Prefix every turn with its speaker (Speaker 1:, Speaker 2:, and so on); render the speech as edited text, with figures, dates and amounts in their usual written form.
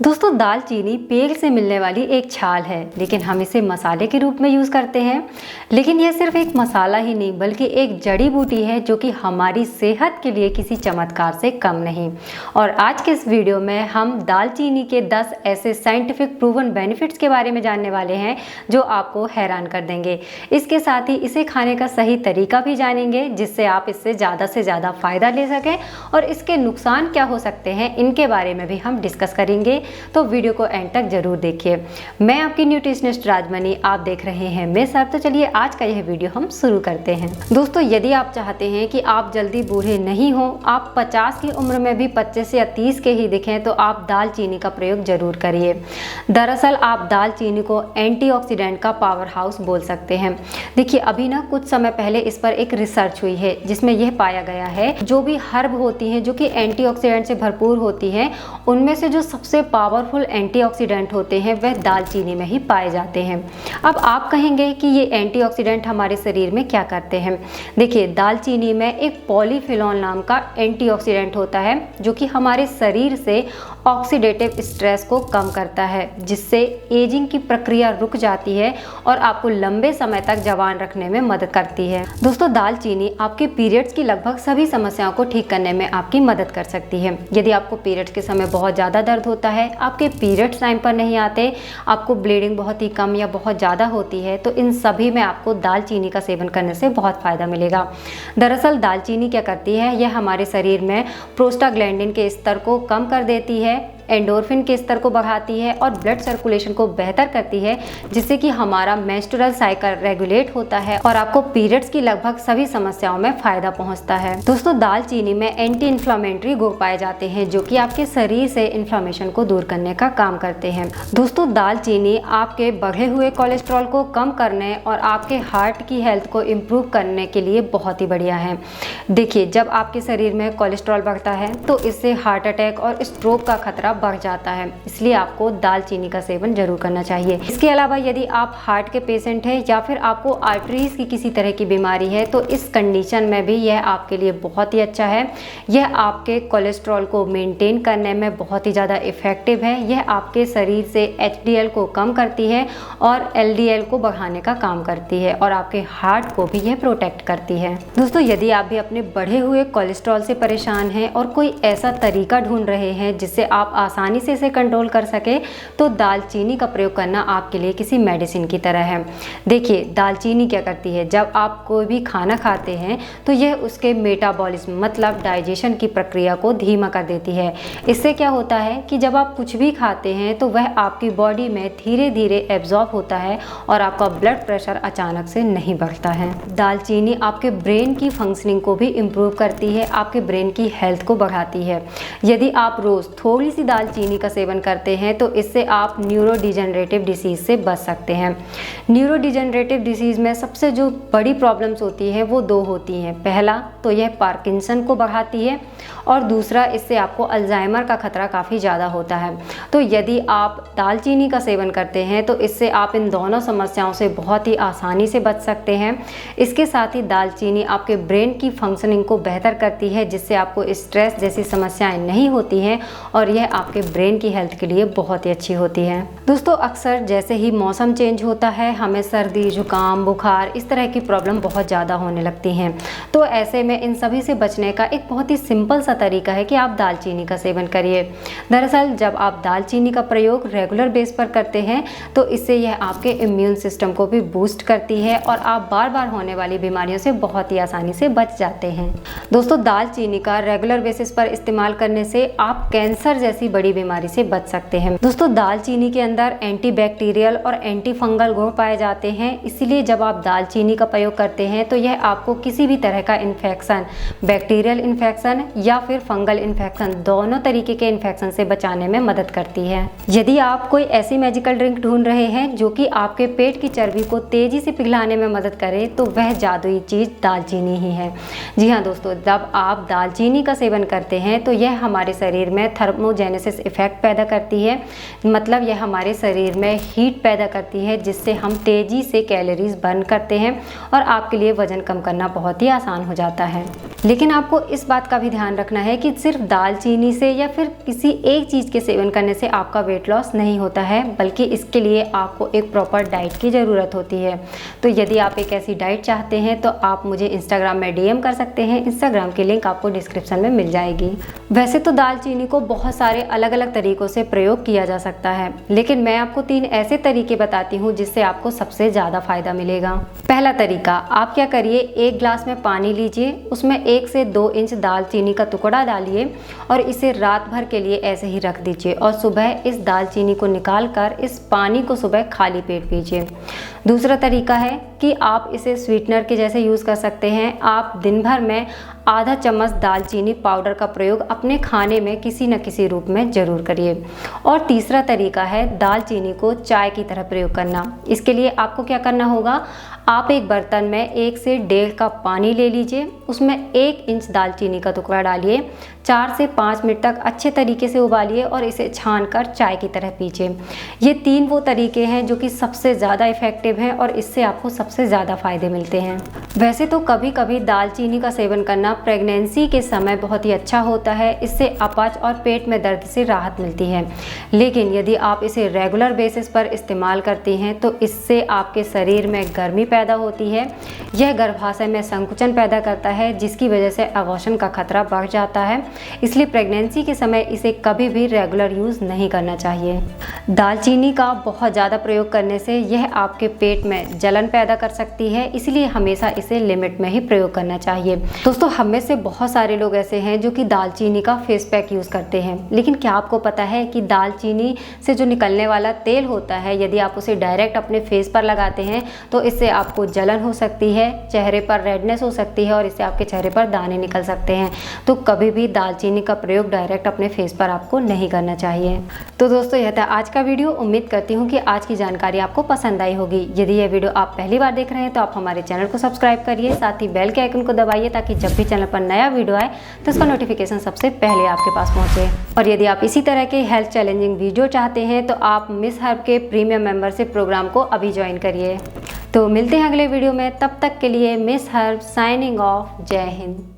Speaker 1: दोस्तों, दालचीनी पेड़ से मिलने वाली एक छाल है, लेकिन हम इसे मसाले के रूप में यूज़ करते हैं। लेकिन यह सिर्फ एक मसाला ही नहीं बल्कि एक जड़ी बूटी है जो कि हमारी सेहत के लिए किसी चमत्कार से कम नहीं। और आज के इस वीडियो में हम दालचीनी के 10 ऐसे साइंटिफिक प्रूवन बेनिफिट्स के बारे में जानने वाले हैं जो आपको हैरान कर देंगे। इसके साथ ही इसे खाने का सही तरीका भी जानेंगे जिससे आप इससे ज़्यादा से ज़्यादा फ़ायदा ले सकें, और इसके नुकसान क्या हो सकते हैं इनके बारे में भी हम डिस्कस करेंगे। तो वीडियो को एंड तक जरूर देखिए। मैं आपकी न्यूट्रिशनिस्ट राजमणि, आप देख रहे हैं मेरे साथ। तो चलिए आज का यह वीडियो हम शुरू करते हैं। दोस्तों, यदि आप चाहते हैं कि आप जल्दी बूढ़े नहीं हो, आप 50 की उम्र में भी 25 या 30 के ही दिखें, तो आप दालचीनी का प्रयोग जरूर करिए। दरअसल आप दालचीनी को एंटीऑक्सीडेंट का पावर हाउस बोल सकते हैं। देखिए, अभी ना कुछ समय पहले इस पर एक रिसर्च हुई है जिसमें यह पाया गया है जो भी हर्ब होती हैं जो कि एंटीऑक्सीडेंट से भरपूर होती हैं, उनमें से जो सबसे पावरफुल एंटीऑक्सीडेंट होते हैं वह दालचीनी में ही पाए जाते हैं। अब आप कहेंगे कि ये एंटीऑक्सीडेंट हमारे शरीर में क्या करते हैं। देखिए, दालचीनी में एक पॉलीफिनोल नाम का एंटीऑक्सीडेंट होता है जो कि हमारे शरीर से ऑक्सीडेटिव स्ट्रेस को कम करता है, जिससे एजिंग की प्रक्रिया रुक जाती है और आपको लंबे समय तक जवान रखने में मदद करती है। दोस्तों, दालचीनी आपके पीरियड्स की लगभग सभी समस्याओं को ठीक करने में आपकी मदद कर सकती है। यदि आपको पीरियड्स के समय बहुत ज़्यादा दर्द होता है, आपके पीरियड्स टाइम पर नहीं आते, आपको ब्लीडिंग बहुत ही कम या बहुत ज़्यादा होती है, तो इन सभी में आपको दालचीनी का सेवन करने से बहुत फ़ायदा मिलेगा। दरअसल दालचीनी क्या करती है, यह हमारे शरीर में प्रोस्टाग्लैंडिन के स्तर को कम कर देती है, एंडोर्फिन के स्तर को बढ़ाती है और ब्लड सर्कुलेशन को बेहतर करती है, जिससे कि हमारा मेंस्ट्रुअल साइकिल रेगुलेट होता है और आपको पीरियड्स की लगभग सभी समस्याओं में फ़ायदा पहुंचता है। दोस्तों, दालचीनी में एंटी इन्फ्लामेटरी गुण पाए जाते हैं जो कि आपके शरीर से इन्फ्लामेशन को दूर करने का काम करते हैं। दोस्तों, दालचीनी आपके बढ़े हुए कोलेस्ट्रॉल को कम करने और आपके हार्ट की हेल्थ को इम्प्रूव करने के लिए बहुत ही बढ़िया है। देखिए, जब आपके शरीर में कोलेस्ट्रॉल बढ़ता है तो इससे हार्ट अटैक और स्ट्रोक का खतरा बढ़ जाता है, इसलिए आपको दालचीनी का सेवन जरूर करना चाहिए। इसके अलावा यदि आप हार्ट के पेशेंट हैं या फिर आपको आर्टरीज की किसी तरह की बीमारी है, तो इस कंडीशन में भी यह आपके लिए बहुत ही अच्छा है। यह आपके कोलेस्ट्रॉल को मेंटेन करने में बहुत ही ज़्यादा इफेक्टिव है। यह आपके शरीर से HDL को कम करती है और LDL को बढ़ाने का काम करती है और आपके हार्ट को भी यह प्रोटेक्ट करती है। दोस्तों, यदि आप भी अपने बढ़े हुए कोलेस्ट्रॉल से परेशान हैं और कोई ऐसा तरीका ढूंढ रहे हैं जिससे आप आसानी से इसे कंट्रोल कर सके, तो दालचीनी का प्रयोग करना आपके लिए किसी मेडिसिन की तरह है। देखिए, दालचीनी क्या करती है, जब आप कोई भी खाना खाते हैं तो यह उसके मेटाबॉलिज्म मतलब डाइजेशन की प्रक्रिया को धीमा कर देती है। इससे क्या होता है कि जब आप कुछ भी खाते हैं तो वह आपकी बॉडी में धीरे धीरे एब्जॉर्ब होता है और आपका ब्लड प्रेशर अचानक से नहीं बढ़ता है। दालचीनी आपके ब्रेन की फंक्शनिंग को भी इम्प्रूव करती है, आपके ब्रेन की हेल्थ को बढ़ाती है। यदि आप रोज़ थोड़ी सी दालचीनी का सेवन करते हैं तो इससे आप न्यूरो डिजेनरेटिव डिसीज़ से बच सकते हैं। न्यूरो डिजेनरेटिव डिसीज़ में सबसे जो बड़ी प्रॉब्लम्स होती है वो दो होती हैं। पहला तो यह पार्किंसन को बढ़ाती है और दूसरा इससे आपको अल्जाइमर का खतरा काफ़ी ज़्यादा होता है। तो यदि आप दालचीनी का सेवन करते हैं तो इससे आप इन दोनों समस्याओं से बहुत ही आसानी से बच सकते हैं। इसके साथ ही दालचीनी आपके ब्रेन की फंक्शनिंग को बेहतर करती है, जिससे आपको स्ट्रेस जैसी समस्याएं नहीं होती हैं और यह आपके ब्रेन की हेल्थ के लिए बहुत ही अच्छी होती है। दोस्तों, अक्सर जैसे ही मौसम चेंज होता है हमें सर्दी, जुकाम, बुखार इस तरह की प्रॉब्लम बहुत ज़्यादा होने लगती हैं। तो ऐसे में इन सभी से बचने का एक बहुत ही सिंपल सा तरीका है कि आप दालचीनी का सेवन करिए। दरअसल जब आप दालचीनी का प्रयोग रेगुलर बेस पर करते हैं तो इससे यह आपके इम्यून सिस्टम को भी बूस्ट करती है और आप बार बार होने वाली बीमारियों से बहुत ही आसानी से बच जाते हैं। दोस्तों, दालचीनी का रेगुलर बेसिस पर इस्तेमाल करने से आप कैंसर जैसी बड़ी बीमारी से बच सकते हैं। दोस्तों, दालचीनी के अंदर एंटीबैक्टीरियल और एंटी फंगल गुण पाए जाते हैं, इसीलिए जब आप दालचीनी का प्रयोग करते हैं तो यह आपको किसी भी तरह का इन्फेक्शन, बैक्टीरियल इन्फेक्शन या फिर फंगल इन्फेक्शन, दोनों तरीके के इन्फेक्शन से बचाने में मदद करती है। यदि आप कोई ऐसी मैजिकल ड्रिंक ढूंढ रहे हैं जो कि आपके पेट की चर्बी को तेजी से पिघलाने में मदद करे, तो वह जादुई चीज़ दालचीनी ही है। जी हाँ दोस्तों, जब आप दालचीनी का सेवन करते हैं तो यह हमारे शरीर में थर्मोजेनेसिस इफेक्ट पैदा करती है, मतलब यह हमारे शरीर में हीट पैदा करती है, जिससे हम तेज़ी से कैलोरीज बर्न करते हैं और आपके लिए वजन कम करना बहुत ही आसान हो जाता है। लेकिन आपको इस बात का भी ध्यान रखना रखना है कि सिर्फ दालचीनी से या फिर किसी एक चीज़ के सेवन करने से आपका वेट लॉस नहीं होता है, बल्कि इसके लिए आपको एक प्रॉपर डाइट की ज़रूरत होती है। तो यदि आप एक ऐसी डाइट चाहते हैं तो आप मुझे इंस्टाग्राम में DM कर सकते हैं। इंस्टाग्राम की लिंक आपको डिस्क्रिप्शन में मिल जाएगी। वैसे तो दालचीनी को बहुत सारे अलग अलग तरीक़ों से प्रयोग किया जा सकता है, लेकिन मैं आपको 3 ऐसे तरीके बताती हूँ जिससे आपको सबसे ज़्यादा फ़ायदा मिलेगा। पहला तरीका, आप क्या करिए, 1 ग्लास में पानी लीजिए, उसमें 1 से 2 इंच दालचीनी का टुकड़ा डालिए और इसे रात भर के लिए ऐसे ही रख दीजिए और सुबह इस दालचीनी को निकाल कर इस पानी को सुबह खाली पेट पीजिए। दूसरा तरीका है कि आप इसे स्वीटनर के जैसे यूज़ कर सकते हैं। आप दिन भर में आधा चम्मच दालचीनी पाउडर का प्रयोग अपने खाने में किसी न किसी रूप में ज़रूर करिए। और तीसरा तरीका है दालचीनी को चाय की तरह प्रयोग करना। इसके लिए आपको क्या करना होगा, आप एक बर्तन में 1 से 1.5 कप पानी ले लीजिए, उसमें 1 इंच दालचीनी का टुकड़ा डालिए, 4 से 5 मिनट तक अच्छे तरीके से उबालिए और इसे छानकर चाय की तरह पीजिए। ये 3 वो तरीके हैं जो कि सबसे ज़्यादा इफ़ेक्टिव हैं और इससे आपको सबसे ज़्यादा फ़ायदे मिलते हैं। वैसे तो कभी कभी दालचीनी का सेवन करना प्रेगनेंसी के समय बहुत ही अच्छा होता है, इससे अपच और पेट में दर्द से राहत मिलती है। लेकिन यदि आप इसे रेगुलर बेसिस पर इस्तेमाल करते हैं तो इससे आपके शरीर में गर्मी पैदा होती है। यह गर्भाशय में संकुचन पैदा करता है, जिसकी वजह से अबॉर्शन का खतरा बढ़ जाता है। इसलिए प्रेगनेंसी के समय इसे कभी भी रेगुलर यूज़ नहीं करना चाहिए। दालचीनी का बहुत ज़्यादा प्रयोग करने से यह आपके पेट में जलन पैदा कर सकती है, इसलिए हमेशा इसे लिमिट में ही प्रयोग करना चाहिए। दोस्तों, हम में से बहुत सारे लोग ऐसे हैं जो कि दालचीनी का फेस पैक यूज़ करते हैं, लेकिन क्या आपको पता है कि दालचीनी से जो निकलने वाला तेल होता है, यदि आप उसे डायरेक्ट अपने फेस पर लगाते हैं तो इससे आपको जलन हो सकती है, चेहरे पर रेडनेस हो सकती है और इससे आपके चेहरे पर दाने निकल सकते हैं। तो कभी भी दालचीनी का प्रयोग डायरेक्ट अपने फेस पर आपको नहीं करना चाहिए। तो दोस्तों, यह था आज का वीडियो। उम्मीद करती हूँ कि आज की जानकारी आपको पसंद आई होगी। यदि यह वीडियो आप पहली बार देख रहे हैं तो आप हमारे चैनल को सब्सक्राइब करिए, साथ ही बेल के आइकन को दबाइए ताकि जब भी चैनल पर नया वीडियो आए तो उसका नोटिफिकेशन सबसे पहले आपके पास पहुँचे। और यदि आप इसी तरह के हेल्थ चैलेंजिंग वीडियो चाहते हैं तो आप मिस हर्ब के प्रीमियम मेंबरशिप प्रोग्राम को अभी ज्वाइन करिए। तो मिलते हैं अगले वीडियो में, तब तक के लिए मिस हर्ब साइनिंग ऑफ। जय हिंद।